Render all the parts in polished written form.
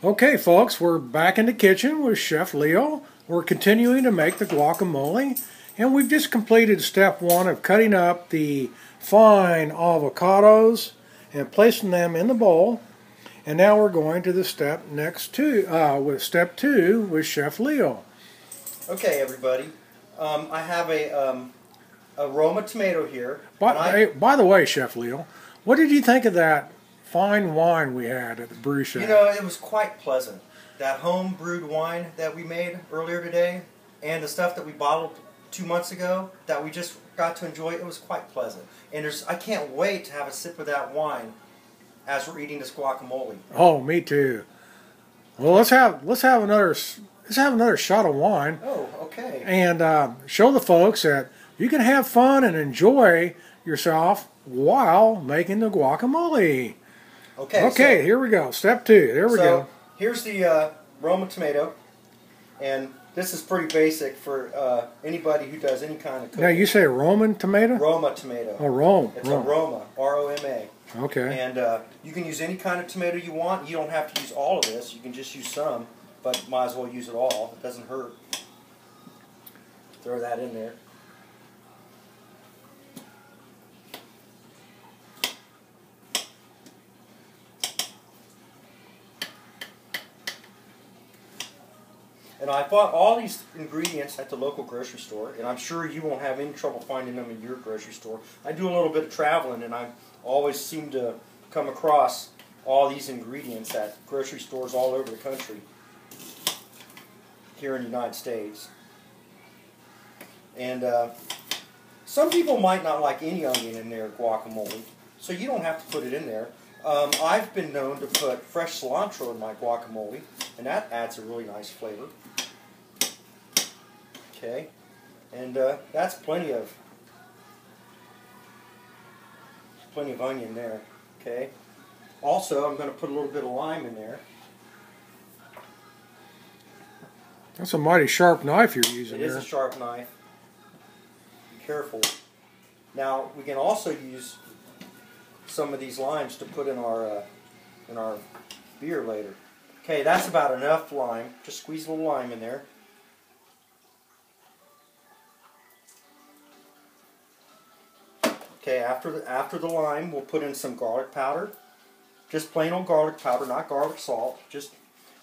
Okay, folks, we're back in the kitchen with Chef Leo. We're continuing to make the guacamole, and we've just completed step one of cutting up the fine avocados and placing them in the bowl. And now we're going to the step with step two with Chef Leo. Okay, everybody. I have a Roma tomato here. By the way, Chef Leo, what did you think of that fine wine we had at the brew shop? You know, it was quite pleasant. That home brewed wine that we made earlier today, and the stuff that we bottled 2 months ago that we just got to enjoy, it was quite pleasant. And I can't wait to have a sip of that wine as we're eating this guacamole. Oh, me too. Well, let's have another shot of wine. Oh, okay. And show the folks that you can have fun and enjoy yourself while making the guacamole. Okay, so, here we go. Step two. There we go. Here's the Roma tomato, and this is pretty basic for anybody who does any kind of cooking. Now, you say Roman tomato? Roma tomato. Oh, Rome. It's a Roma, R-O-M-A. Okay. And you can use any kind of tomato you want. You don't have to use all of this. You can just use some, but might as well use it all. It doesn't hurt. Throw that in there. And I bought all these ingredients at the local grocery store, and I'm sure you won't have any trouble finding them in your grocery store. I do a little bit of traveling, and I always seem to come across all these ingredients at grocery stores all over the country here in the United States. And some people might not like any onion in their guacamole, so you don't have to put it in there. I've been known to put fresh cilantro in my guacamole, and that adds a really nice flavor. Okay, and that's plenty of onion there. Okay, also I'm going to put a little bit of lime in there. That's a mighty sharp knife you're using there. It is a sharp knife. Be careful. Now we can also use some of these limes to put in our beer later. Okay, that's about enough lime. Just squeeze a little lime in there. Okay, after the lime, we'll put in some garlic powder. Just plain old garlic powder, not garlic salt.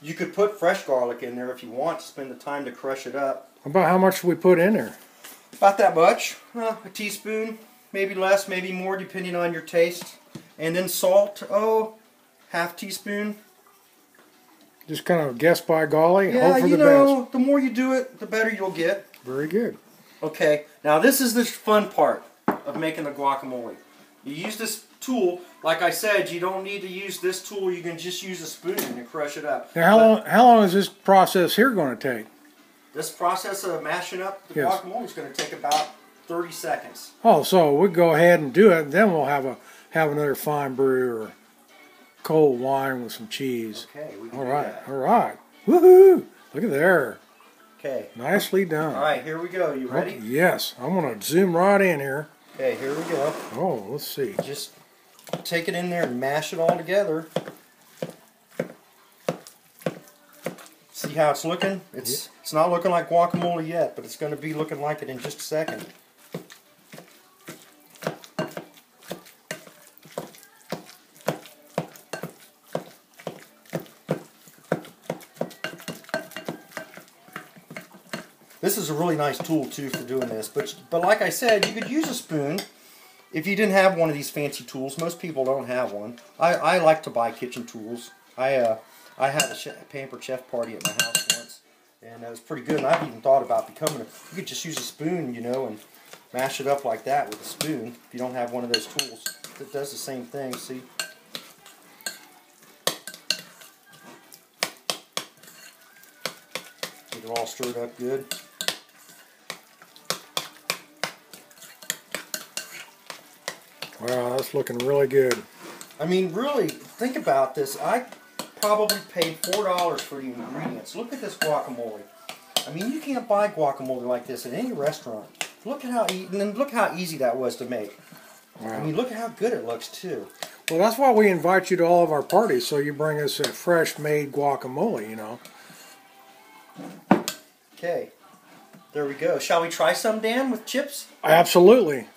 You could put fresh garlic in there if you want to spend the time to crush it up. About how much do we put in there? About that much. A teaspoon, maybe less, maybe more, depending on your taste. And then salt, half teaspoon. Just kind of guess by golly and hope for the best. The more you do it, the better you'll get. Very good. Okay, now this is the fun part of making the guacamole. You use this tool. Like I said, you don't need to use this tool. You can just use a spoon and crush it up. Now, how long is this process here going to take? This process of mashing up the guacamole is going to take about 30 seconds. Oh, so we'll go ahead and do it, and then we'll have another fine brew or cold wine with some cheese. Okay, we can all do right, that. all right. Woohoo! Look at there. Okay. Nicely done. All right, here we go. You ready? Okay, yes. I'm going to zoom right in here. Okay, here we go. Oh, let's see. Just take it in there and mash it all together. See how it's looking? It's not looking like guacamole yet, but it's going to be looking like it in just a second. This is a really nice tool too for doing this, but like I said, you could use a spoon if you didn't have one of these fancy tools. Most people don't have one. I like to buy kitchen tools. I had a pampered chef party at my house once, and it was pretty good. And I've even thought about becoming you could just use a spoon, and mash it up like that with a spoon if you don't have one of those tools. It does the same thing. See. Get it all stirred up good. Wow, that's looking really good. I mean, really, think about this. I probably paid $4 for the ingredients. Look at this guacamole. I mean, you can't buy guacamole like this at any restaurant. Look at how easy that was to make. Wow. I mean, look at how good it looks too. Well, that's why we invite you to all of our parties, so you bring us a fresh-made guacamole, you know. Okay. There we go. Shall we try some, Dan, with chips? Absolutely.